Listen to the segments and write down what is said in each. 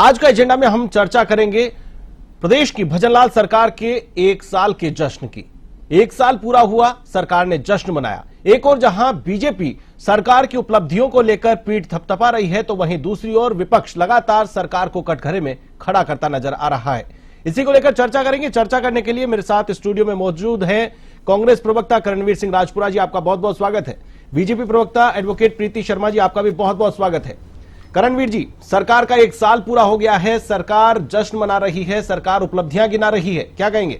आज का एजेंडा में हम चर्चा करेंगे प्रदेश की भजनलाल सरकार के 1 साल के जश्न की। 1 साल पूरा हुआ, सरकार ने जश्न मनाया। एक और जहां बीजेपी सरकार की उपलब्धियों को लेकर पीठ थपथपा रही है, तो वहीं दूसरी ओर विपक्ष लगातार सरकार को कटघरे में खड़ा करता नजर आ रहा है। इसी को लेकर चर्चा करेंगे। चर्चा करने के लिए मेरे साथ स्टूडियो में मौजूद हैं कांग्रेस प्रवक्ता करणवीर सिंह राजपुरा जी, आपका बहुत बहुत स्वागत है। बीजेपी प्रवक्ता एडवोकेट प्रीति शर्मा जी, आपका भी बहुत बहुत स्वागत है। करणवीर जी, सरकार का 1 साल पूरा हो गया है, सरकार जश्न मना रही है, सरकार उपलब्धियां गिना रही है, क्या कहेंगे?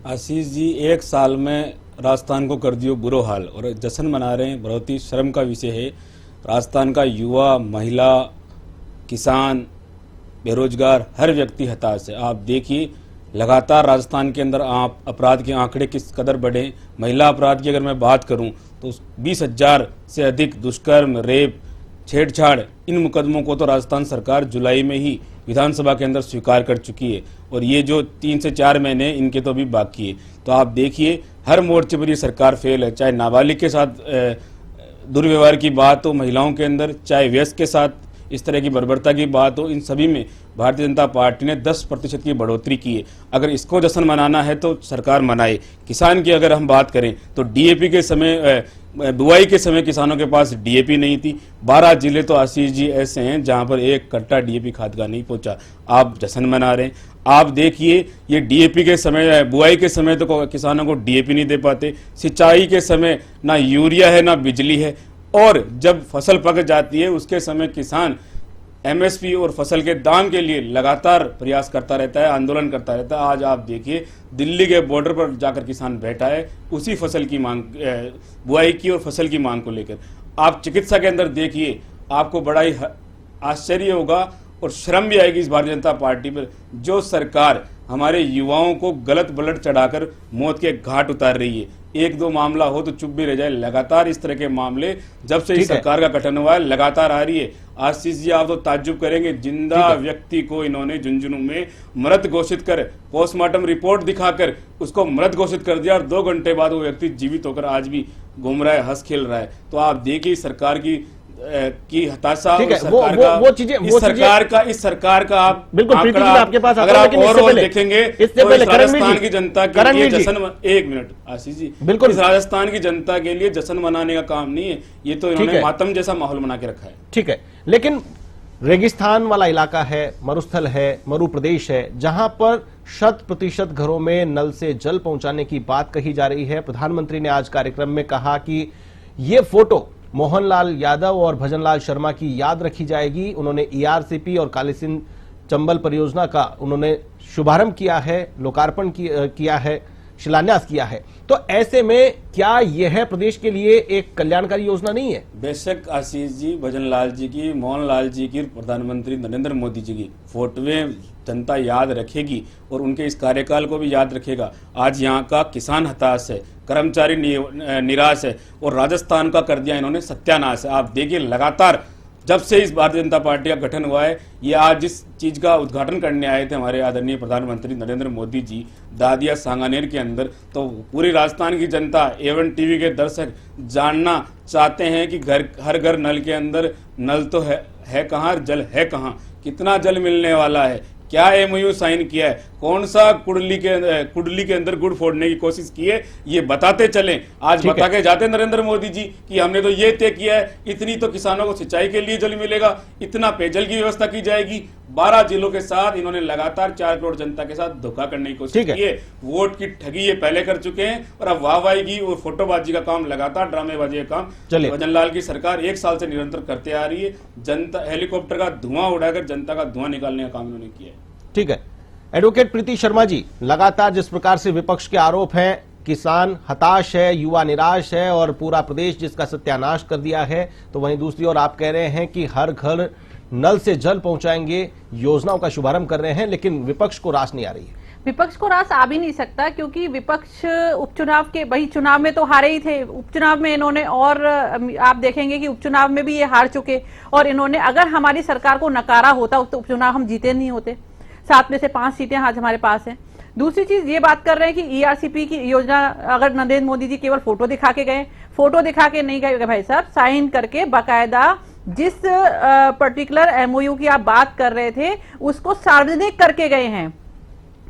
आशीष जी, 1 साल में राजस्थान को कर दियो बुरो हाल और जश्न मना रहे हैं, बहुत ही शर्म का विषय है। राजस्थान का युवा, महिला, किसान, बेरोजगार हर व्यक्ति हताश है। आप देखिए लगातार राजस्थान के अंदर आप अपराध के आंकड़े किस कदर बढ़े। महिला अपराध की अगर मैं बात करूं तो 20,000 से अधिक दुष्कर्म, रेप, छेड़छाड़, इन मुकदमों को तो राजस्थान सरकार जुलाई में ही विधानसभा के अंदर स्वीकार कर चुकी है और ये जो 3 से 4 महीने इनके तो अभी बाकी है। तो आप देखिए हर मोर्चे पर ये सरकार फेल है, चाहे नाबालिग के साथ दुर्व्यवहार की बात हो महिलाओं के अंदर, चाहे वयस्क के साथ इस तरह की बर्बरता की बात हो, इन सभी में भारतीय जनता पार्टी ने 10% की बढ़ोतरी की है। अगर इसको जश्न मनाना है तो सरकार मनाए। किसान की अगर हम बात करें तो डीएपी के समय, बुआई के समय किसानों के पास डीएपी नहीं थी। 12 जिले तो आशीष जी ऐसे हैं जहां पर एक कट्टा डीएपी खाद का नहीं पहुंचा। आप जश्न मना रहे हैं। आप देखिए ये डीएपी के समय, बुआई के समय तो किसानों को डीएपी नहीं दे पाते, सिंचाई के समय ना यूरिया है ना बिजली है, और जब फसल पक जाती है उसके समय किसान एमएसपी और फसल के दाम के लिए लगातार प्रयास करता रहता है, आंदोलन करता रहता है। आज आप देखिए दिल्ली के बॉर्डर पर जाकर किसान बैठा है उसी फसल की मांग, बुआई की और फसल की मांग को लेकर। आप चिकित्सा के अंदर देखिए, आपको बड़ा ही आश्चर्य होगा और शर्म भी आएगी इस भारतीय जनता पार्टी पर, जो सरकार हमारे युवाओं को गलत बलट चढ़ाकर मौत के घाट उतार रही है। 1-2 मामला हो तो चुप भी रह जाए, लगातार इस तरह के मामले जब से इस सरकार का गठन हुआ है लगातार आ रही है। आशीष जी, आप तो ताज्जुब करेंगे, जिंदा व्यक्ति को इन्होंने झुंझुनू में मृत घोषित कर, पोस्टमार्टम रिपोर्ट दिखाकर उसको मृत घोषित कर दिया और 2 घंटे बाद वो व्यक्ति जीवित होकर आज भी घूम रहा है, हंस खेल रहा है। तो आप देखिए सरकार की हताशा, इस सरकार का आप बिल्कुल आपके पास अगर आप और देखेंगे तो राजस्थान की जनता के लिए जश्न, 1 मिनट आशीष जी, बिल्कुल, इस राजस्थान की जनता के लिए जश्न मनाने का काम नहीं है, ये तो इन्होंने मातम जैसा माहौल बना के रखा है। ठीक है, लेकिन रेगिस्तान वाला इलाका है, मरुस्थल है, मरु प्रदेश है, जहां पर 100% घरों में नल से जल पहुंचाने की बात कही जा रही है। प्रधानमंत्री ने आज कार्यक्रम में कहा कि ये फोटो मोहनलाल यादव और भजनलाल शर्मा की याद रखी जाएगी। उन्होंने ईआरसीपी और कालीसिंध चंबल परियोजना का उन्होंने शुभारंभ किया है, लोकार्पण किया है, शिलान्यास किया है। तो ऐसे में क्या यह है प्रदेश के लिए एक कल्याणकारी योजना नहीं है? बेशक आशीष जी, भजनलाल जी की, मोहनलाल जी की, प्रधानमंत्री नरेंद्र मोदी जी की फोटोएं जनता याद रखेगी और उनके इस कार्यकाल को भी याद रखेगा। आज यहाँ का किसान हताश है, कर्मचारी निराश है और राजस्थान का कर दिया इन्होंने सत्यानाश है। आप देखिए लगातार जब से इस भारतीय जनता पार्टी का गठन हुआ है, ये आज जिस चीज का उद्घाटन करने आए थे हमारे आदरणीय प्रधानमंत्री नरेंद्र मोदी जी दादिया सांगानेर के अंदर, तो पूरी राजस्थान की जनता, एवन टीवी के दर्शक जानना चाहते हैं कि हर घर नल के अंदर नल तो है कहाँ, जल है कहाँ, कितना जल मिलने वाला है, क्या एमओयू साइन किया है, कौन सा कुंडली के अंदर गुड़ फोड़ने की कोशिश की है, ये बताते चलें। आज बता के जाते नरेंद्र मोदी जी कि हमने तो ये तय किया है, इतनी तो किसानों को सिंचाई के लिए जल मिलेगा, इतना पेयजल की व्यवस्था की जाएगी। 12 जिलों के साथ इन्होंने लगातार 4 करोड़ जनता के साथ धोखा करने की कोशिश की है। वोट की ठगी ये पहले कर चुके हैं और अब वाहवाही और फोटोबाजी का काम, लगातार ड्रामेबाजी का काम भजनलाल की सरकार 1 साल से निरंतर करते आ रही है। जनता हेलीकॉप्टर का धुआं उड़ाकर जनता का धुआं निकालने का काम इन्होंने किया है। ठीक है, एडवोकेट प्रीति शर्मा जी, लगातार जिस प्रकार से विपक्ष के आरोप हैं, किसान हताश है, युवा निराश है और पूरा प्रदेश जिसका सत्यानाश कर दिया है, तो वहीं दूसरी ओर आप कह रहे हैं कि हर घर नल से जल पहुंचाएंगे, योजनाओं का शुभारंभ कर रहे हैं, लेकिन विपक्ष को रास नहीं आ रही है। विपक्ष को रास आ भी नहीं सकता क्योंकि विपक्ष उपचुनाव के, वही चुनाव में तो हारे ही थे, उपचुनाव में इन्होंने, और आप देखेंगे कि उपचुनाव में भी ये हार चुके, और इन्होंने अगर हमारी सरकार को नकारा होता तो उपचुनाव हम जीते नहीं होते। 7 में से 5 सीटें आज हमारे पास हैं। दूसरी चीज ये बात कर रहे हैं कि ईआरसीपी की योजना, अगर नरेंद्र मोदी जी केवल फोटो दिखा के गए, फोटो दिखा के नहीं गए भाई साहब, साइन करके बाकायदा जिस पर्टिकुलर एमओयू की आप बात कर रहे थे उसको सार्वजनिक करके गए हैं।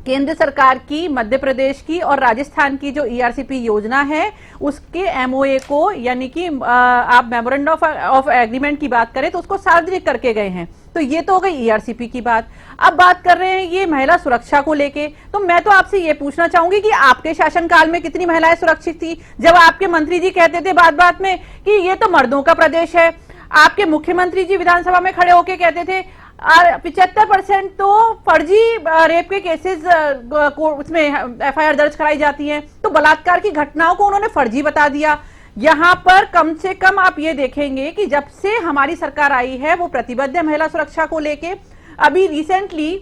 केंद्र सरकार की, मध्य प्रदेश की और राजस्थान की जो ईआरसीपी योजना है उसके एमओए को, यानी कि आप मेमोरेंडम ऑफ एग्रीमेंट की बात करें तो उसको सार्वजनिक करके गए हैं। तो ये तो हो गई ईआरसीपी की बात। अब बात कर रहे हैं ये महिला सुरक्षा को लेके, तो मैं तो आपसे ये पूछना चाहूंगी कि आपके शासनकाल में कितनी महिलाएं सुरक्षित थी? जब आपके मंत्री जी कहते थे बात बात में कि ये तो मर्दों का प्रदेश है, आपके मुख्यमंत्री जी विधानसभा में खड़े होकर कहते थे 75% तो फर्जी रेप के केसेस उसमें एफआईआर दर्ज कराई जाती है, तो बलात्कार की घटनाओं को उन्होंने फर्जी बता दिया। यहां पर कम से कम आप ये देखेंगे कि जब से हमारी सरकार आई है वो प्रतिबद्ध है महिला सुरक्षा को लेके। अभी रिसेंटली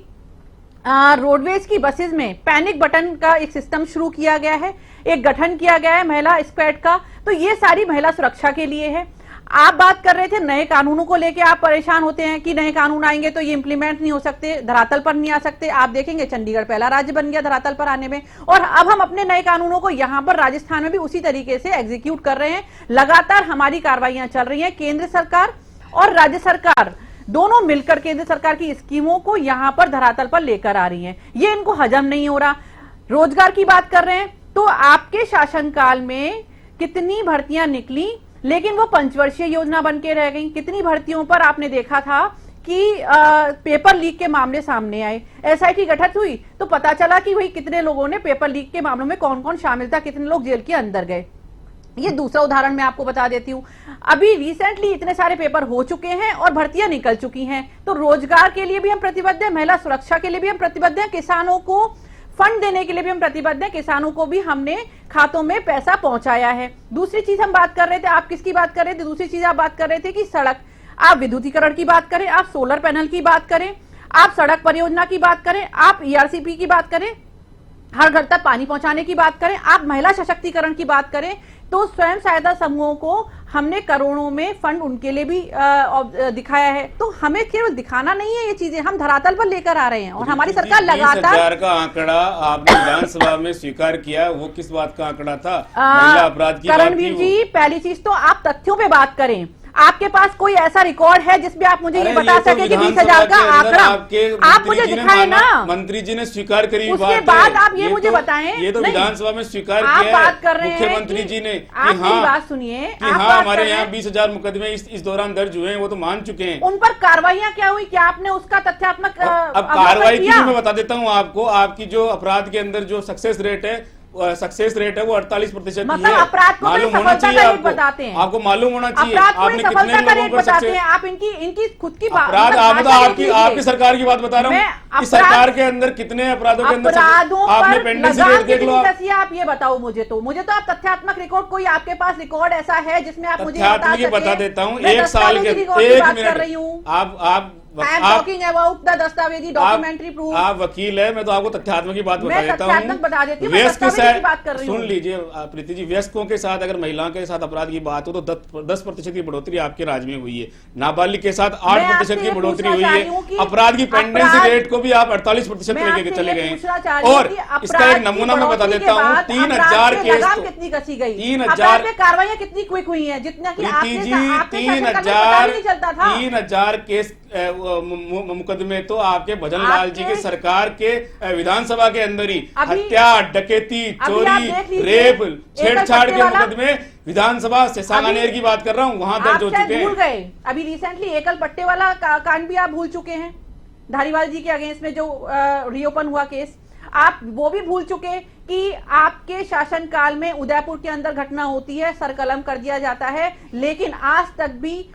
रोडवेज की बसेस में पैनिक बटन का एक सिस्टम शुरू किया गया है, एक गठन किया गया है महिला स्क्वाड का, तो ये सारी महिला सुरक्षा के लिए है। आप बात कर रहे थे नए कानूनों को लेके, आप परेशान होते हैं कि नए कानून आएंगे तो ये इंप्लीमेंट नहीं हो सकते, धरातल पर नहीं आ सकते। आप देखेंगे चंडीगढ़ पहला राज्य बन गया धरातल पर आने में, और अब हम अपने नए कानूनों को यहां पर राजस्थान में भी उसी तरीके से एग्जीक्यूट कर रहे हैं। लगातार हमारी कार्रवाइयां चल रही हैं, केंद्र सरकार और राज्य सरकार दोनों मिलकर केंद्र सरकार की स्कीमों को यहां पर धरातल पर लेकर आ रही हैं। ये इनको हजम नहीं हो रहा। रोजगार की बात कर रहे हैं तो आपके शासनकाल में कितनी भर्तियां निकली, लेकिन वो पंचवर्षीय योजना बन के रह गई। कितनी भर्तियों पर आपने देखा था कि पेपर लीक के मामले सामने आए, एसआईटी गठित हुई तो पता चला कि भाई कितने लोगों ने पेपर लीक के मामलों में कौन कौन शामिल था, कितने लोग जेल के अंदर गए। ये दूसरा उदाहरण मैं आपको बता देती हूँ। अभी रिसेंटली इतने सारे पेपर हो चुके हैं और भर्तियां निकल चुकी हैं, तो रोजगार के लिए भी हम प्रतिबद्ध हैं, महिला सुरक्षा के लिए भी हम प्रतिबद्ध हैं, किसानों को फंड देने के लिए भी हम प्रतिबद्ध हैं, किसानों को भी हमने खातों में पैसा पहुंचाया है। दूसरी चीज हम बात कर रहे थे, आप किसकी बात कर रहे थे? दूसरी चीज आप बात कर रहे थे कि सड़क, आप विद्युतीकरण की बात करें, आप सोलर पैनल की बात करें, आप सड़क परियोजना की बात करें, आप ईआरसीपी की बात करें, हर घर तक पानी पहुंचाने की बात करें, आप महिला सशक्तिकरण की बात करें, तो स्वयं सहायता समूहों को हमने करोड़ों में फंड उनके लिए भी दिखाया है। तो हमें केवल दिखाना नहीं है, ये चीजें हम धरातल पर लेकर आ रहे हैं और हमारी सरकार लगातार 20,000 का आंकड़ा आपने विधानसभा में स्वीकार किया, वो किस बात का आंकड़ा था? महिला अपराध की बात करणवीर जी, पहली चीज तो आप तथ्यों पे बात करें। आपके पास कोई ऐसा रिकॉर्ड है जिसमें आप मुझे ये बता सके कि 20,000 का आंकड़ा आप मुझे दिखाए ना? मंत्री जी ने स्वीकार करी, उसके बाद आप ये मुझे बताएं। ये तो विधानसभा में स्वीकार आप किया बात कर रहे हैं मुख्यमंत्री जी ने आप मेरी बात सुनिए, कि हाँ हमारे यहाँ 20,000 मुकदमे इस दौरान दर्ज हुए हैं, वो तो मान चुके हैं। उन पर कार्रवाइयां क्या हुई? क्या आपने उसका तथ्यात्मक अब कार्रवाई की मैं बता देता हूँ आपको। आपकी जो अपराध के अंदर जो सक्सेस रेट है वो 48% मतलब अपराध को मालूम होना चाहिए आपको मालूम होना चाहिए आपने कितने लोगों पर सक्सेस। आप इनकी खुद की अपराध आपकी सरकार की बात बता रहा हूँ, इस सरकार के अंदर कितने अपराधों के अंदर आपने पेंडेंसी रेट देख लो। आप ये बताओ मुझे तो आप तथ्यात्मक रिकॉर्ड, कोई आपके पास रिकॉर्ड ऐसा है जिसमें आप मुझे बता देता हूँ। 1 साल के 1 मिनट दस्तावेजी डॉक्यूमेंट्री प्रूफ। आप वकील है, मैं तो आपको तथ्यात्मक की बात बता देता हूँ। व्यस्क के साथ सुन लीजिए प्रीति जी, वयस्कों के साथ अगर महिलाओं के साथ अपराध की बात हो तो 10% की बढ़ोतरी आपके राज्य में हुई है। नाबालिग के साथ 8% की बढ़ोतरी हुई है। अपराध की पेंडेंसी रेट को भी आप 48% लेके चले गए हैं। और इसका एक नमूना मैं बता देता हूँ, 3,000 केस कितनी कसी गई, 3,000 कार्रवाइयां कितनी क्विक हुई है, जितना कि 3,000 केस मुकदमे तो आपके भजन लाल जी के सरकार के विधानसभा के अंदर ही हत्या, डकैती, चोरी, रेप, छेड़छाड़ के मुकदमे विधानसभा से सांगानेर की बात कर रहा हूँ, वहां दर्ज हो चुके हैं। भूल गए अभी रिसेंटली एकल पट्टे वाला कांड भी आप भूल चुके हैं, धारीवाल जी के अगेंस्ट में जो रीओपन हुआ केस, आप वो भी भूल चुके कि आपके शासनकाल में उदयपुर के अंदर घटना होती है, सरकलम कर दिया जाता है, लेकिन आज तक भी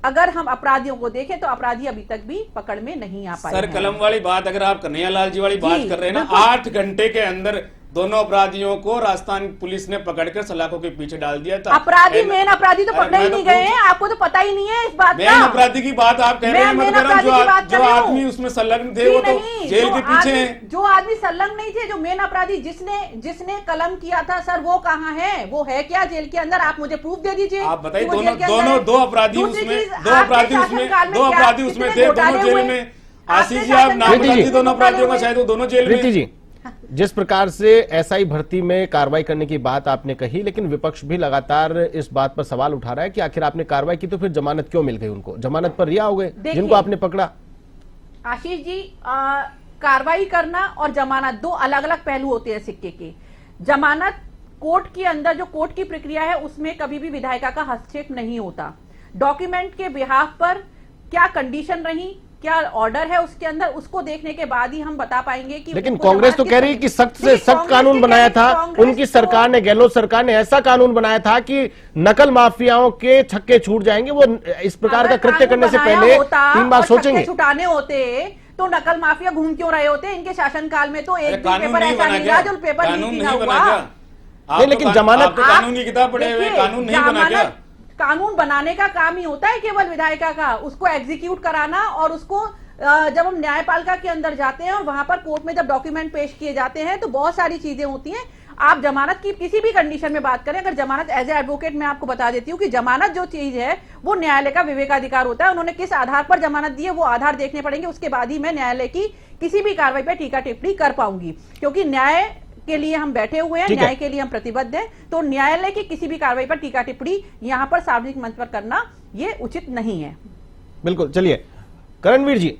अगर हम अपराधियों को देखें तो अपराधी अभी तक भी पकड़ में नहीं आ पाए। सर कलम वाली बात अगर आप कन्हैया लाल जी वाली बात कर रहे हैं ना, 8 घंटे के अंदर दोनों अपराधियों को राजस्थान पुलिस ने पकड़कर सलाखों के पीछे डाल दिया था। अपराधी मेन अपराधी तो पकड़े ही नहीं गए हैं, आपको तो पता ही नहीं है इस बात का। मेन अपराधी की बात आप कह रहे हैं, जो आदमी उसमें संलग्न थे वो तो जेल के पीछे हैं। जो आदमी संलग्न नहीं थे, जो मेन अपराधी जिसने कलम किया था, सर वो कहाँ है? वो है क्या जेल के अंदर? आप मुझे प्रूफ दे दीजिए। आप बताइए, दो अपराधी उसमें थे, दोनों जेल में। आशीष जी, आप नाम बता दीजिए दोनों अपराधियों का, शायद वो दोनों जेल में। जिस प्रकार से एसआई भर्ती में कार्रवाई करने की बात आपने कही, लेकिन विपक्ष भी लगातार इस बात पर सवाल उठा रहा है कि आखिर आपने कार्रवाई की तो फिर जमानत क्यों मिल गई उनको? जमानत पर रिहा हो गए जिनको आपने पकड़ा। आशीष जी, कार्रवाई करना और जमानत दो अलग अलग पहलू होते हैं सिक्के के। जमानत कोर्ट के अंदर जो कोर्ट की प्रक्रिया है उसमें कभी भी विधायिका का हस्तक्षेप नहीं होता। डॉक्यूमेंट के बिहाफ पर क्या कंडीशन रही, क्या ऑर्डर है उसके अंदर, उसको देखने के बाद ही हम बता पाएंगे कि। लेकिन कांग्रेस तो कह रही है कि सख्त से सख्त कानून बनाया था उनकी सरकार ने, गहलोत सरकार ने ऐसा कानून बनाया था कि नकल माफियाओं के छक्के छूट जाएंगे। वो इस प्रकार का कृत्य करने से पहले 3 बार सोचेंगे। छुटाने होते तो नकल माफिया घूम क्यों रहे होते? इनके शासनकाल में तो एक भी पेपर ऐसा नहीं रहा जो पेपर लीक ना हुआ। नहीं, लेकिन जमानत कानून की किताब पढ़े हुए, कानून नहीं बना क्या? कानून बनाने का काम ही होता है केवल विधायिका का, उसको एग्जीक्यूट कराना। और उसको जब हम न्यायपालिका के अंदर जाते हैं और वहां पर कोर्ट में जब डॉक्यूमेंट पेश किए जाते हैं तो बहुत सारी चीजें होती हैं। आप जमानत की किसी भी कंडीशन में बात करें, अगर जमानत एज ए एडवोकेट मैं आपको बता देती हूँ कि जमानत जो चीज है वो न्यायालय का विवेकाधिकार होता है। उन्होंने किस आधार पर जमानत दी है वो आधार देखने पड़ेंगे, उसके बाद ही मैं न्यायालय की किसी भी कार्रवाई पर टीका टिप्पणी कर पाऊंगी, क्योंकि न्याय के लिए हम बैठे हुए हैं, न्याय के लिए हम प्रतिबद्ध हैं। तो न्यायालय की किसी भी कार्रवाई पर टीका टिप्पणी यहाँ पर सार्वजनिक मंच पर करना ये उचित नहीं है। बिल्कुल। चलिए करणवीर जी,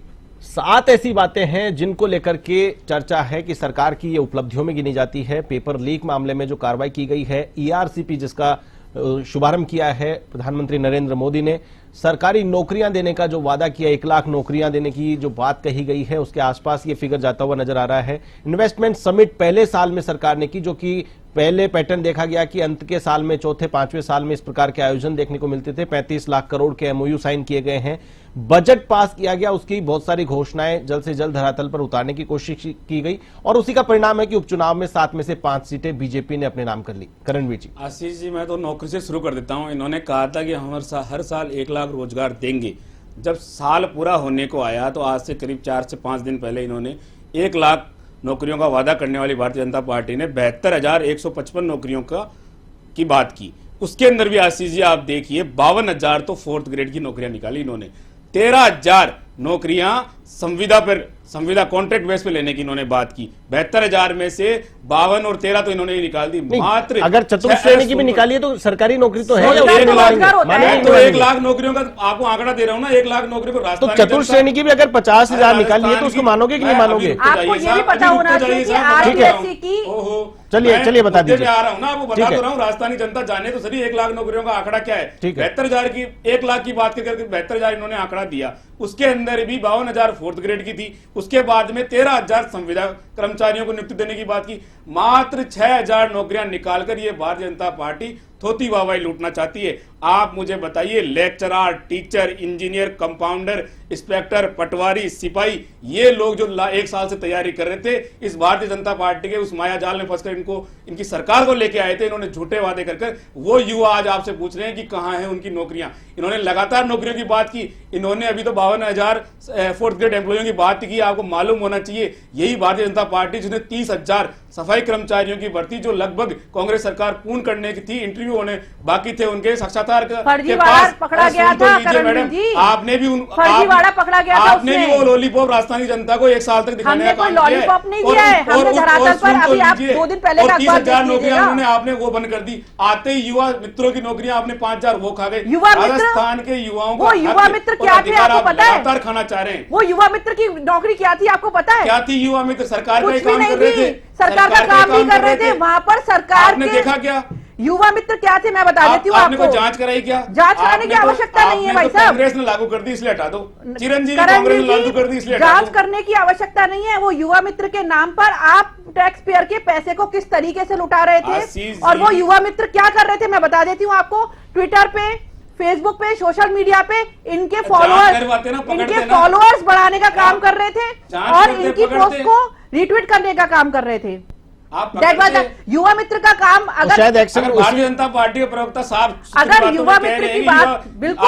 7 ऐसी बातें हैं जिनको लेकर के चर्चा है कि सरकार की ये उपलब्धियों में गिनी जाती है। पेपर लीक मामले में जो कार्रवाई की गई है, ईआरसीपी जिसका शुभारंभ किया है प्रधानमंत्री नरेंद्र मोदी ने, सरकारी नौकरियां देने का जो वादा किया, 1 लाख नौकरियां देने की जो बात कही गई है, उसके आसपास ये फिगर जाता हुआ नजर आ रहा है। इन्वेस्टमेंट समिट पहले साल में सरकार ने की, जो कि पहले पैटर्न देखा गया कि अंत के साल में, चौथे 5वें साल में इस प्रकार के आयोजन देखने को मिलते थे। 35 लाख करोड़ के एमओयू साइन किए गए हैं। बजट पास किया गया, उसकी बहुत सारी घोषणाएं जल्द से जल्द धरातल पर उतारने की कोशिश की गई और उसी का परिणाम है कि उपचुनाव में 7 में से 5 सीटें बीजेपी ने अपने नाम कर ली। करणवीर जी। आशीष जी, मैं तो नौकरी से शुरू कर देता हूं। इन्होंने कहा था कि हम हर साल 1 लाख रोजगार देंगे। जब साल पूरा होने को आया तो आज से करीब 4 से 5 दिन पहले इन्होंने 1 लाख नौकरियों का वादा करने वाली भारतीय जनता पार्टी ने 72,155 नौकरियों की बात की। उसके अंदर भी आशीष जी आप देखिए 52,000 तो 4th ग्रेड की नौकरियां निकाली इन्होंने। 13,000 नौकरियां संविदा कॉन्ट्रैक्ट बेस पे लेने की इन्होंने बात की। 72,000 में से 52 और 13 तो इन्होंने निकाल दी। मात्र अगर चतुर्थ श्रेणी की भी निकाली है तो सरकारी नौकरी तो है। तो 1 लाख नौकरियों का आपको आंकड़ा दे रहा हूँ ना, 1 लाख नौकरी को तो चतुर्थ श्रेणी की भी अगर 50,000 निकाली है तो उसको मानोगे कि नहीं मानोगे? आपको ये भी पता होना चाहिए कि आरबीएससी की। चलिए बता दीजिए। आ रहा हूँ ना, आपको बता तो रहा हूँ। राजस्थानी जनता जाने तो सही 1 लाख नौकरियों का आंकड़ा क्या है। 72,000 की 1 लाख की बात करके 72,000 इन्होंने आंकड़ा दिया। उसके अंदर भी 52,000 4th ग्रेड की थी। उसके बाद में 13,000 संविदा कर्मचारियों को नियुक्ति देने की बात की। मात्र 6,000 नौकरियां निकालकर ये भारतीय जनता पार्टी थोती वाहवाही लूटना चाहती है। आप मुझे बताइए, lecturer, teacher, engineer, compounder, inspector, पटवारी, सिपाही, ये लोग जो 1 साल से तैयारी कर रहे थे, इस भारतीय जनता पार्टी के उस माया जाल में फंसकर इनकी सरकार को लेके आए थे। इन्होंने झूठे वादे कर वो युवा आज आपसे पूछ रहे हैं कि कहां है उनकी नौकरियां। इन्होंने लगातार नौकरियों की बात की। इन्होंने अभी तो 52,000 4th ग्रेड एम्प्लॉइयों की बात की। आपको मालूम होना चाहिए यही भारतीय जनता पार्टी जिसने 30,000 सफाई कर्मचारियों की भर्ती, जो लगभग कांग्रेस सरकार पूर्ण करने की थी, इंटरव्यू होने बाकी थे उनके, साक्षात्कार के पास पकड़ा गया था। मैडम, आपने भी फर्जीवाड़ा पकड़ा गया था। आपने भी वो लॉलीपॉप राजस्थानी जनता को 1 साल तक दिखाने का काम किया है। लॉलीपॉप नहीं दिया है हमने धरातल पर। अभी आप 2 दिन पहले का 30,000 नौकरियां उन्होंने आपने वो बंद कर दी। आते ही युवा मित्रों की नौकरियां आपने 5,000 वो खा गए। राजस्थान के युवाओं को युवा मित्र क्या थे आपको पता है? लगातार खाना चाह रहे हैं। वो युवा मित्र की नौकरी क्या थी आपको पता है? क्या थी युवा मित्र? सरकार का कुछ भी काम नहीं कर रहे थी। थे। सरकार का काम नहीं कर रहे थे। वहां पर सरकार आपने देखा क्या? युवा मित्र क्या थे मैं बता देती हूँ आपने आपको। कोई जांच कराई क्या? जांच कराने की आवश्यकता नहीं है भाई साहब। कांग्रेस ने लागू कर दी इसलिए हटा दो। चिरंजीवी कांग्रेस ने लागू कर दी इसलिए हटा दो। जांच करने की आवश्यकता नहीं है। वो युवा मित्र के नाम पर आप टैक्स पेयर के पैसे को किस तरीके से लुटा रहे थे और वो युवा मित्र क्या कर रहे थे मैं बता देती हूँ आपको। ट्विटर पे, फेसबुक पे, सोशल मीडिया पे इनके फॉलोअर्स बढ़ाने का काम कर रहे थे और इनकी पोस्ट को रीट्वीट करने का काम कर रहे थे। युवा मित्र का काम अगर शायद भारतीय जनता पार्टी के प्रवक्ता साहब अगर युवा मित्र की बात बिल्कुल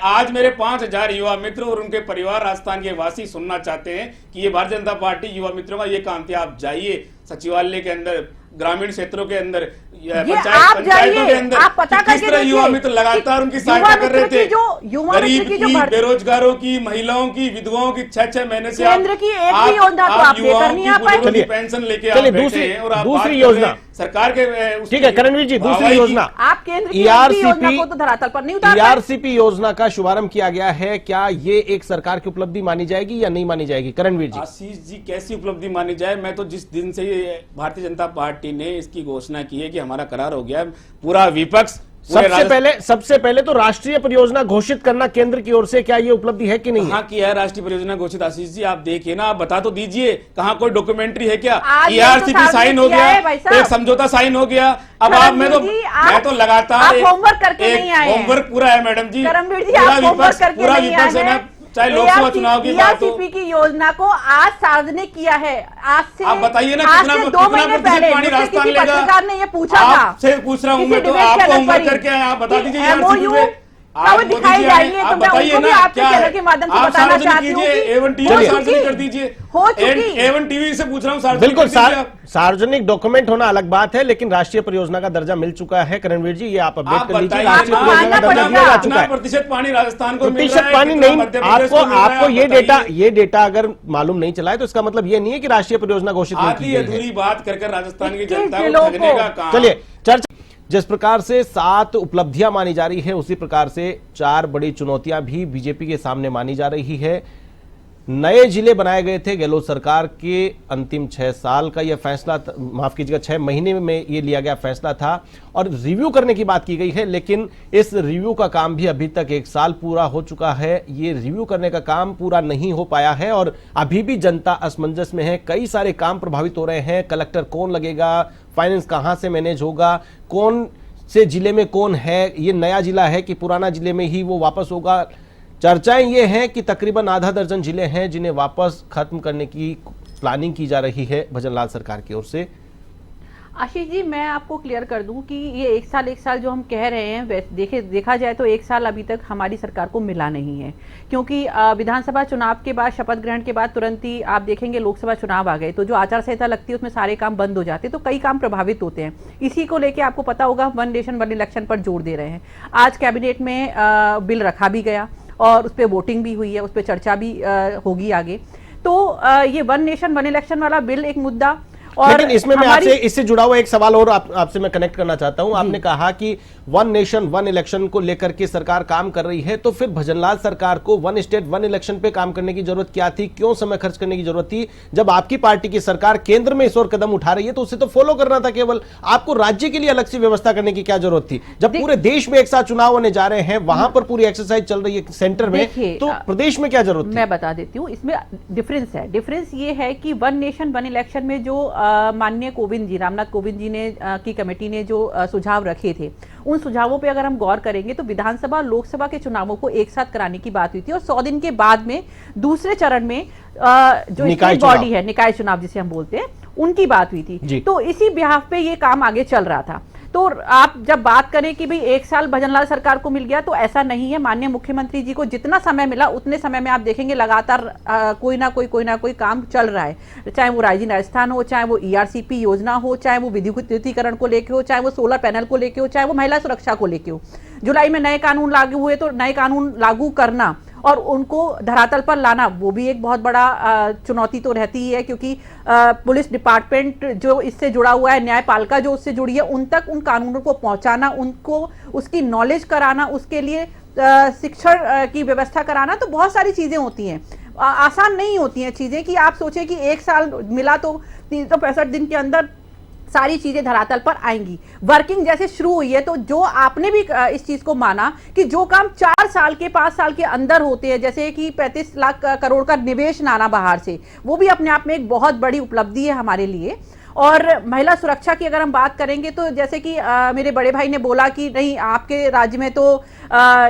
आज मेरे 5,000 युवा मित्र और उनके परिवार राजस्थान के वासी सुनना चाहते हैं कि ये भारतीय जनता पार्टी युवा मित्रों का ये काम थे। आप जाइए सचिवालय के अंदर ग्रामीण क्षेत्रों के अंदर आप जाइए, आप पता करके किस तरह युवा मित्र लगातार उनकी सहायता कर रहे थे। गरीब की, बेरोजगारों की, महिलाओं की, विधवाओं की 6-6 महीने से केंद्र की एक भी योजना तो आप लेकर नहीं आ पाए। चलिए पेंशन लेके आप बैठे हैं और आप दूसरी योजना सरकार के ठीक है करणवीर जी, दूसरी योजना आप केंद्र की एक भी योजना को तो धरातल पर नहीं उतार पाए। ईआरसीपी योजना का शुभारंभ किया गया है, क्या ये एक सरकार की उपलब्धि मानी जाएगी या नहीं मानी जाएगी? करणवीर जी। आशीष जी, कैसी उपलब्धि मानी जाए? मैं तो जिस दिन से ये भारतीय जनता पार्टी ने इसकी घोषणा की है कि हमारा करार हो गया, पूरा विपक्ष सबसे पहले तो राष्ट्रीय परियोजना घोषित करना केंद्र की ओर से, क्या ये उपलब्धि है कि नहीं? कहाँ किया है राष्ट्रीय परियोजना घोषित? आशीष जी आप देखिए ना, आप बता तो दीजिए, कहाँ कोई डॉक्यूमेंट्री है क्या? ईआरसीपी साइन हो गया, एक समझौता साइन हो गया। अब आप मैं तो लगातार होमवर्क करके नहीं आए, होमवर्क पूरा है मैडम जी, पूरा विपक्ष है ना, चाहे लोकसभा चुनाव की बात हो। ईआरसीपी की योजना को आज सार्वजनिक किया है, आज से आप बताइए ना कितना 2 महीने पहले पानी राजस्थान लेगा? पत्रकार ने ये पूछा था, आपसे पूछ रहा हूँ मैं, तो आपको होमवर्क करके आए, आप बता दीजिए एमओयू आप दिखाई जाएंगे तो मैं उनको भी आपके चैनल के माध्यम से बताना चाहती हूँ एवन टीवी सार्वजनिक कर दीजिए, हो चुकी एवन टीवी से पूछ रहा हूँ। बिल्कुल सार्वजनिक डॉक्यूमेंट होना अलग बात है, लेकिन राष्ट्रीय परियोजना का दर्जा मिल चुका है। करणवीर जी ये आप अपडेट कर लीजिए, राष्ट्रीय परियोजना का दर्जा दिया जा चुका है। प्रतिशत पानी राजस्थान को, प्रतिशत पानी नहीं, आपको ये डेटा अगर मालूम नहीं चला है तो इसका मतलब ये नहीं है कि राष्ट्रीय परियोजना घोषित नहीं की गई है। अधूरी बात कर राजस्थान की जनता को ठगने का काम। चलिए चर्चा, जिस प्रकार से 7 उपलब्धियां मानी जा रही है उसी प्रकार से 4 बड़ी चुनौतियां भी बीजेपी के सामने मानी जा रही है। नए जिले बनाए गए थे गहलोत सरकार के अंतिम 6 साल का यह फैसला, माफ कीजिएगा 6 महीने में ये लिया गया फैसला था और रिव्यू करने की बात की गई है, लेकिन इस रिव्यू का काम भी अभी तक 1 साल पूरा हो चुका है। ये रिव्यू करने का काम पूरा नहीं हो पाया है और अभी भी जनता असमंजस में है। कई सारे काम प्रभावित हो रहे हैं, कलेक्टर कौन लगेगा, फाइनेंस कहां से मैनेज होगा, कौन से जिले में कौन है, ये नया जिला है कि पुराना जिले में ही वो वापस होगा। चर्चाएं ये हैं कि तकरीबन आधा दर्जन जिले हैं जिन्हें वापस खत्म करने की प्लानिंग की जा रही है भजनलाल सरकार की ओर से। आशीष जी मैं आपको क्लियर कर दूं कि ये 1 साल जो हम कह रहे हैं, देखा जाए तो 1 साल अभी तक हमारी सरकार को मिला नहीं है, क्योंकि विधानसभा चुनाव के बाद, शपथ ग्रहण के बाद तुरंत ही आप देखेंगे लोकसभा चुनाव आ गए, तो जो आचार संहिता लगती है उसमें सारे काम बंद हो जाते हैं, तो कई काम प्रभावित होते हैं। इसी को लेकर आपको पता होगा वन नेशन वन इलेक्शन पर जोर दे रहे हैं। आज कैबिनेट में बिल रखा भी गया और उस पर वोटिंग भी हुई है, उस पर चर्चा भी होगी आगे। तो ये वन नेशन वन इलेक्शन वाला बिल एक मुद्दा। और लेकिन इसमें मैं आपसे इससे जुड़ा हुआ एक सवाल और आपसे मैं कनेक्ट करना चाहता हूं। आपने कहा कि वन नेशन वन इलेक्शन को लेकर के सरकार काम कर रही है, तो फिर भजनलाल सरकार को वन स्टेट वन इलेक्शन पे काम करने की जरूरत क्या थी? क्यों समय खर्च करने की जरूरत थी? जब आपकी पार्टी की सरकार केंद्र में इस ओर कदम उठा रही है तो उसे तो फॉलो करना था केवल। आपको राज्य के लिए अलग से व्यवस्था करने की क्या जरूरत थी? जब पूरे देश में एक साथ चुनाव होने जा रहे हैं, वहां पर पूरी एक्सरसाइज चल रही है सेंटर में, तो प्रदेश में क्या जरूरत थी? मैं बता देती हूँ, इसमें डिफरेंस है। डिफरेंस ये है कि वन नेशन वन इलेक्शन में जो माननीय रामनाथ कोविंद जी ने की कमेटी ने जो सुझाव रखे थे, उन सुझावों पे अगर हम गौर करेंगे तो विधानसभा लोकसभा के चुनावों को एक साथ कराने की बात हुई थी और 100 दिन के बाद में दूसरे चरण में जो स्टेट बॉडी है, निकाय चुनाव जिसे हम बोलते हैं, उनकी बात हुई थी। तो इसी बिहाफ पे ये काम आगे चल रहा था। तो आप जब बात करें कि भाई 1 साल भजनलाल सरकार को मिल गया, तो ऐसा नहीं है। माननीय मुख्यमंत्री जी को जितना समय मिला उतने समय में आप देखेंगे लगातार कोई ना कोई काम चल रहा है, चाहे वो राजधानी राजस्थान हो, चाहे वो ईआरसीपी योजना हो, चाहे वो विद्युतीकरण को लेके हो, चाहे वो सोलर पैनल को लेके हो, चाहे वो महिला सुरक्षा को लेके हो। जुलाई में नए कानून लागू हुए, तो नए कानून लागू करना और उनको धरातल पर लाना, वो भी एक बहुत बड़ा चुनौती तो रहती ही है, क्योंकि पुलिस डिपार्टमेंट जो इससे जुड़ा हुआ है, न्यायपालिका जो उससे जुड़ी है, उन तक उन कानूनों को पहुंचाना, उनको उसकी नॉलेज कराना, उसके लिए शिक्षण की व्यवस्था कराना, तो बहुत सारी चीजें होती हैं। आसान नहीं होती हैं चीजें कि आप सोचें कि 1 साल मिला तो 365 दिन के अंदर सारी चीजें धरातल पर आएंगी। वर्किंग जैसे शुरू हुई है, तो जो आपने भी इस चीज को माना कि जो काम 4 साल के 5 साल के अंदर होते हैं, जैसे कि 35 लाख करोड़ का निवेश लाना बाहर से, वो भी अपने आप में एक बहुत बड़ी उपलब्धि है हमारे लिए। और महिला सुरक्षा की अगर हम बात करेंगे, तो जैसे कि मेरे बड़े भाई ने बोला कि नहीं आपके राज्य में तो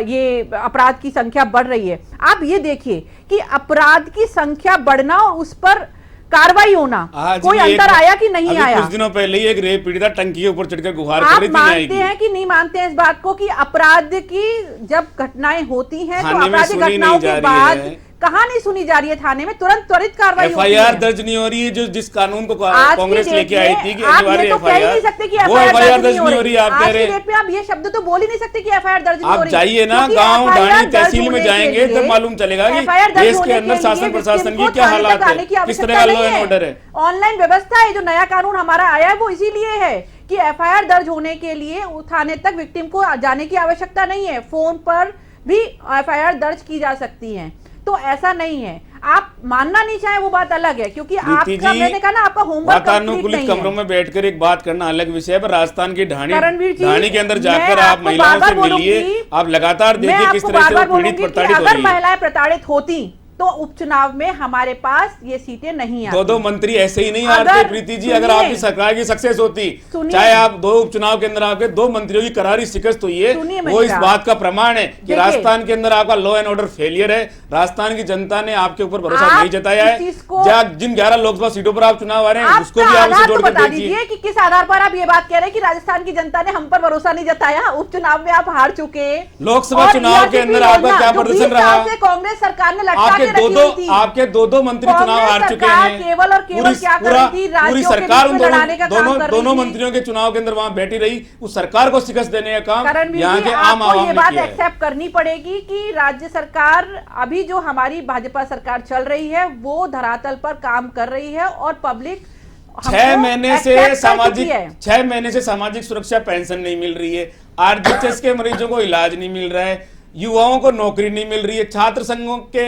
ये अपराध की संख्या बढ़ रही है। आप ये देखिए कि अपराध की संख्या बढ़ना और उस पर कार्रवाई होना, कोई अंतर आया कि नहीं आया? कुछ दिनों पहले ही एक रेप पीड़िता टंकी के ऊपर चढ़कर गुहार कर रही थी। आप मानते हैं कि नहीं मानते हैं इस बात को कि अपराध की जब घटनाएं होती हैं तो आपराधिक घटनाओं के बाद कहाँ नहीं सुनी जा रही है थाने में, तुरंत त्वरित कार्रवाई होती है। एफआईआर दर्ज नहीं हो रही है, जो जिस कानून को आज की कांग्रेस डेट लेके आई थी कि में आप अनिवार्य ये तो कह ही नहीं सकते कि वो एफआईआर दर्ज नहीं हो रही है। आप कह आज रहे की डेट में आप ये शब्द तो बोल ही नहीं सकते कि एफआईआर दर्ज नहीं हो आप रही। जाइए ना क्योंकि गांव FIR ढाणी दर्ज तहसील में होने के जाएंगे लिए तब मालूम चलेगा कि FIR दर्ज देश के होने अंदर के शासन लिए प्रशासन victim की को क्या थाने तक हालात आने की है, किस आवश्यकता तरह का लॉ नहीं एंड ऑर्डर है। ऑनलाइन व्यवस्था है, जो नया कानून हमारा आया है वो इसीलिए है कि एफआईआर दर्ज होने के लिए थाने तक विक्टिम को जाने की आवश्यकता नहीं है, फोन पर भी एफआईआर दर्ज की जा सकती है। तो ऐसा नहीं है, आप मानना नहीं चाहे वो बात अलग है, क्योंकि आपका, मैंने कहा ना, आपका होमवर्क कंप्लीट नहीं कमरों है। में बैठकर एक बात करना अलग विषय है, पर राजस्थान की करणवीर जी, ढाणी के अंदर मैं जाकर आप आपको महिलाओं बार-बार से मिलिए, बोलूंगी, आप लगातार मैं देखिए किस आपको तरह से बार-बार वो पीड़ित बोलूंगी कि प्रताड़ित हो अगर रही है। महिलाएं प्रताड़ित होती तो उपचुनाव में हमारे पास ये सीटें नहीं आती। दो मंत्री ऐसे ही नहीं अगर- हारते प्रीति जी, अगर सुनिए, आपकी सरकार की सक्सेस होती, सुनिए, चाहे आप 2 उपचुनाव के अंदर आपके 2 मंत्रियों की करारी शिकस्त हुई है, सुनिए वो इस मेरी बात का प्रमाण है कि देखिए, राजस्थान के अंदर आपका लॉ एंड ऑर्डर फेलियर है। राजस्थान की जनता ने आपके ऊपर भरोसा आप नहीं जताया इस है। चीज को- जिन 11 लोकसभा सीटों पर आप चुनाव आ रहे हैं आप उसको भी आप आधार इसे तो जोड़ के बता देखिए। दीजिए कि किस आधार पर आप ये बात कह रहे हैं कि राजस्थान की जनता ने हम पर भरोसा नहीं जताया, उपचुनाव में आप हार चुके। लोकसभा और चुनाव के ERCP अंदर आपका योजना, क्या जो प्रदर्शन 20 रहा? साल से कांग्रेस सरकार ने लटका आपके के रखी हुई थी। आपके दो मंत्री चुनाव हार चुके सरकार हैं। केवल और केवल क्या कर रही थी, पूरी राज्यों के सरकार बीच उन में लड़ाने का काम कर रही दोनों थी। मंत्रियों के चुनाव के अंदर वहां बैठी रही, उस सरकार को शिकस्त देने का काम करणवीर यहाँ जी, के आम आपको आवाम ये ने बात किया है। एक्सेप्ट करनी पड़ेगी कि राज्य सरकार, अभी जो हमारी भाजपा सरकार चल रही है, वो धरातल पर काम कर रही है और पब्लिक 6 महीने से सामाजिक सुरक्षा पेंशन नहीं मिल रही है, आरजीएचएस के मरीजों को इलाज नहीं मिल रहा है, युवाओं को नौकरी नहीं मिल रही है, छात्र संघों के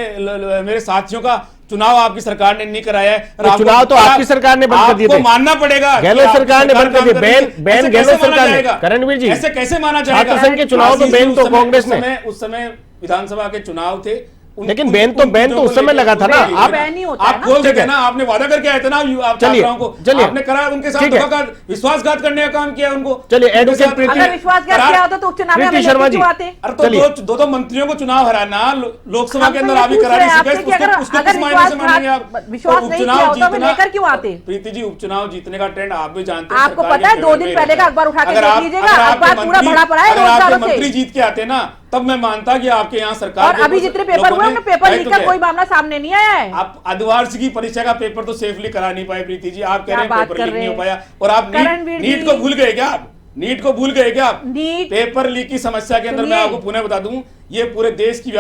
मेरे साथियों का चुनाव आपकी सरकार ने नहीं कराया है। तो चुनाव तो आपकी सरकार ने बंद कर दिए थे। आपको मानना पड़ेगा, गहलोत सरकार ने बंद कर दिए, बैन गहलोत सरकार ने। करणवीर जी, ऐसे कैसे माना जाएगा? छात्र संघ के चुनाव में बैन तो कांग्रेस ने। उस समय विधानसभा के चुनाव थे, लेकिन बैन तो उस समय लगा था ना। आप बैन ही होता है आप ना। खोल देते ना, आपने वादा करके आए थे ना आप छात्राओं को, चलिए, आपने करा उनके साथ ठीक है। धोखाधड़ी, विश्वासघात करने का काम किया उनको। चलिए, एडवोकेट प्रीति- अगर विश्वासघात किया होता तो उपचुनाव में प्रीति हमें शर्मा लेके जी, क्यों आते? अरे तो दो मंत्रियों को चुनाव हराना, लोकसभा के अंदर हम तो आप ये ही करारी पूछ रहे हैं शिकायत, आपसे कि अगर- उसको अगर किस मायने से मानेंगे आप? विश्वास नहीं किया होता तो लेकर क्यों आते? प्रीति जी, उपचुनाव जीतने का ट्रेंड आप भी जानते हैं, आपको सरकार पता के है, 2 फेवर दिन में पहले रहता का है। अखबार उठा के अगर देख आप- लीजिएगा, अगर आपके अखबार पूरा मंत्री- भरा पड़ा है अगर रोजगारों आपके से। मंत्री जीत के आते ना, तब मैं मानता कि आपके यहाँ सरकार और के अभी ऊपर जितने पेपर लोगों हुए ने उनमें पेपर दायित्व लीक का किया। कोई मामला सामने नहीं आया है। आप आदिवासी की परीक्षा का पेपर तो सेफली करा नहीं पाए प्रीति जी, आप कह रहे हैं बात पेपर कर लीक रहे नहीं हो हैं? पाया, और आप करणवीर नीट जी- को भूल गए क्या? आप नीट को भूल गए क्या? आप नीट- पेपर लीक की समस्या के अंदर मैं सुनिए। आपको पुनः बता दूं, ये पूरे देश की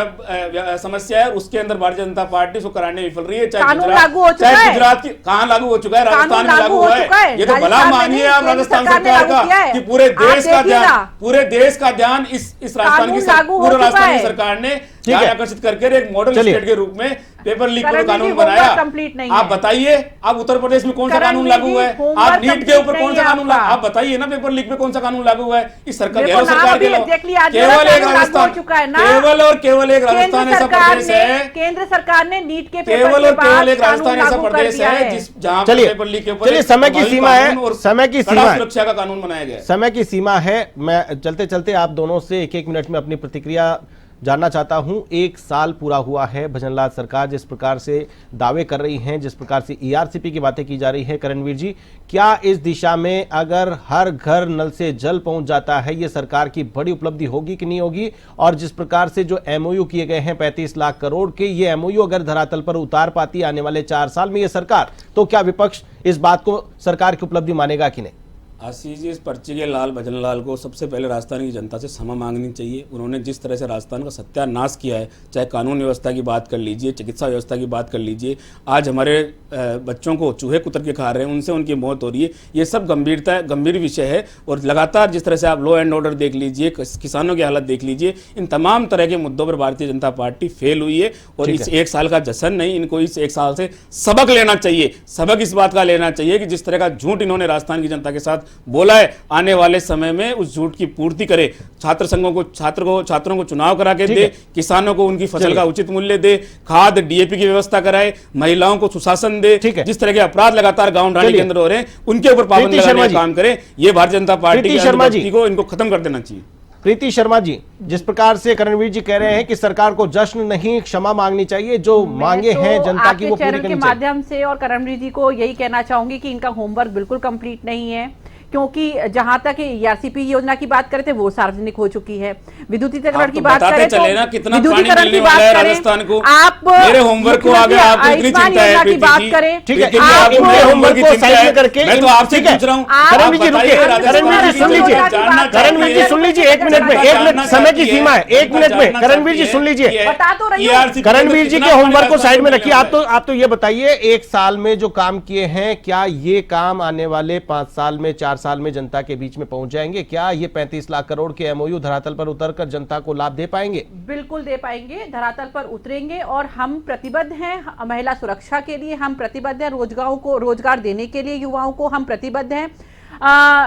समस्या है, उसके अंदर भारतीय जनता पार्टी उसको कराने में विफल रही है। कानून लागू हो चुका चाहे है। गुजरात की, कहाँ लागू हो चुका है? राजस्थान में लागू हो हुआ चुका है। है। ये तो भला राजस्थान में मानिए नहीं, आप केंद्र राजस्थान सरकार ने सरकार लागू किया का है। कि पूरे आप देश का देखिए ध्यान, ना। पूरे देश का ध्यान इस राजस्थान की कानून लागू हो पूरे चुका राजस्थान की है। सरकार ने ठीक है। ध्यान आकर्षित करके एक मॉडल चलिए। स्टेट के रूप में पेपर लीक पर करणवीर कानून जी, बनाया। होमवर्क कंप्लीट नहीं आप है। बताइए, अब उत्तर प्रदेश में कौन सा कानून करणवीर लागू जी, हुआ है? होमवर्क आप नीट के कंप्लीट ऊपर कौन सा नहीं है कानून आपका। आप बताइए ना, पेपर लीक में कौन सा कानून लागू हुआ है? इस सरकार, देखो गहलोत नाम सरकार अभी के exactly आज केवल मेरा एक कानून लागू राजस्थान, हो चुका है ना। केवल और केवल एक राजस्थान ऐसा प्रदेश है, केंद्र सरकार ने नीट के पेपर केवल के और बाद केवल एक कानून राजस्थान ऐसा लागू कर प्रदेश दिया है जिस जहां पर चलिए, पेपर लीक के ऊपर चलिए, एक समय की प्रभावी सीमा है, कानून और समय की कड़ा सीमा है। सुरक्षा का कानून बनाया गया है। समय की सीमा है। मैं चलते चलते आप दोनों से एक एक मिनट में अपनी प्रतिक्रिया जानना चाहता हूं। 1 साल पूरा हुआ है, भजनलाल सरकार जिस प्रकार से दावे कर रही हैं, जिस प्रकार से ईआरसीपी की बातें की जा रही है, करणवीर जी, क्या इस दिशा में अगर हर घर नल से जल पहुंच जाता है, ये सरकार की बड़ी उपलब्धि होगी कि नहीं होगी? और जिस प्रकार से जो एमओयू किए गए हैं 35 लाख करोड़ के, ये एमओयू अगर धरातल पर उतार पाती आने वाले 4 साल में ये सरकार, तो क्या विपक्ष इस बात को सरकार की उपलब्धि मानेगा कि नहीं? आशीष जी, इस पर्ची के लाल भजनलाल को सबसे पहले राजस्थान की जनता से क्षमा मांगनी चाहिए। उन्होंने जिस तरह से राजस्थान का सत्यानाश किया है, चाहे कानून व्यवस्था की बात कर लीजिए, चिकित्सा व्यवस्था की बात कर लीजिए, आज हमारे बच्चों को चूहे कुतर के खा रहे हैं, उनसे उनकी मौत हो रही है, ये सब गंभीर विषय है। और लगातार जिस तरह से आप लॉ एंड ऑर्डर देख लीजिए, किसानों की हालत देख लीजिए, इन तमाम तरह के मुद्दों पर भारतीय जनता पार्टी फेल हुई है। और इस 1 साल का जश्न नहीं, इनको इस 1 साल से सबक लेना चाहिए। सबक इस बात का लेना चाहिए कि जिस तरह का झूठ इन्होंने राजस्थान की जनता के साथ बोला है, आने वाले समय में उस झूठ की पूर्ति करे। छात्र संघों को छात्रों को चुनाव करा के दे, किसानों को उनकी फसल का उचित मूल्य दे, खाद डीएपी की व्यवस्था कराए, महिलाओं को सुशासन दे। जिस तरह के अपराध लगातार गांव ढाणी के अंदर हो रहे हैं, उनके ऊपर पाबंदी लगाने का काम करे। ये भारतीय जनता पार्टी की अंधभक्ति को इनको खत्म कर देना चाहिए। प्रीति शर्मा जी, जिस प्रकार से करणवीर जी कह रहे हैं कि सरकार को जश्न नहीं, क्षमा मांगनी चाहिए, जो मांगे हैं जनता की वो पूरी करनी चाहिए। माध्यम से और करणवीर जी को यही कहना चाहूंगी कि इनका होमवर्क बिल्कुल कंप्लीट नहीं है, क्योंकि जहां तक ईआरसीपी योजना की बात करें थे वो सार्वजनिक हो चुकी है। विद्युतीकरण आप की तो बात बताते करें चले ना तो कितना विद्युतीकरण पानी की मिलने बात वाला है करें, राजस्थान को। आप मेरे होमवर्क को आगे आपको इतनी आयुष्मान चिंता है योजना की प्रीति बात जी। करें, ठीक है, प्रीति जी, आप आपको इनके मेरे होमवर्क होमवर्क की को चिंता साइड है। में करके मैं तो आपसे ठीक है, पूछ रहा हूँ। करण जी आप रुकिए, बताइए, करणवीर जी सुन लीजिए, जानना करणवीर जी सुन लीजिए, एक मिनट में, एक मिनट, समय की सीमा है, एक मिनट में, करणवीर जी सुन लीजिए, बता तो रही हूँ। करणवीर जी के होमवर्क को साइड में रखिए। आप तो ये बताइए, एक साल में जो काम किए हैं, क्या ये काम आने वाले 5 साल में, 4 साल में जनता के बीच में पहुंच जाएंगे? क्या ये 35 लाख करोड़ के एमओयू धरातल पर उतरकर जनता को लाभ दे पाएंगे? बिल्कुल दे पाएंगे, धरातल पर उतरेंगे और हम प्रतिबद्ध हैं महिला सुरक्षा के लिए, हम प्रतिबद्ध हैं रोजगार देने के लिए, युवाओं को हम प्रतिबद्ध हैं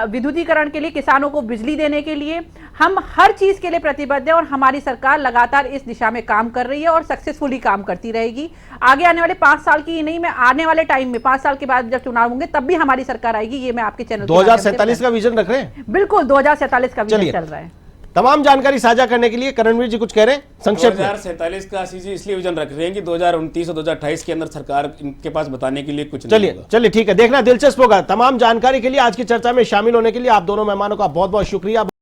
विद्युतीकरण के लिए, किसानों को बिजली देने के लिए, हम हर चीज के लिए प्रतिबद्ध हैं और हमारी सरकार लगातार इस दिशा में काम कर रही है और सक्सेसफुली काम करती रहेगी। आगे आने वाले 5 साल की नहीं, मैं आने वाले टाइम में 5 साल के बाद जब चुनाव होंगे तब भी हमारी सरकार आएगी, ये मैं आपके चैनल 2047 का विजन रख रहे हैं? बिल्कुल 2047 का विजन चल रहा है। तमाम जानकारी साझा करने के लिए करणवीर जी कुछ कह रहे हैं संक्षेप में? 2047 का आशीष जी इसलिए विजन रख रहे हैं कि 2029 और 2028 के अंदर सरकार इनके पास बताने के लिए कुछ नहीं होगा। चलिए ठीक है, देखना दिलचस्प होगा। तमाम जानकारी के लिए, आज की चर्चा में शामिल होने के लिए आप दोनों मेहमानों का बहुत बहुत शुक्रिया।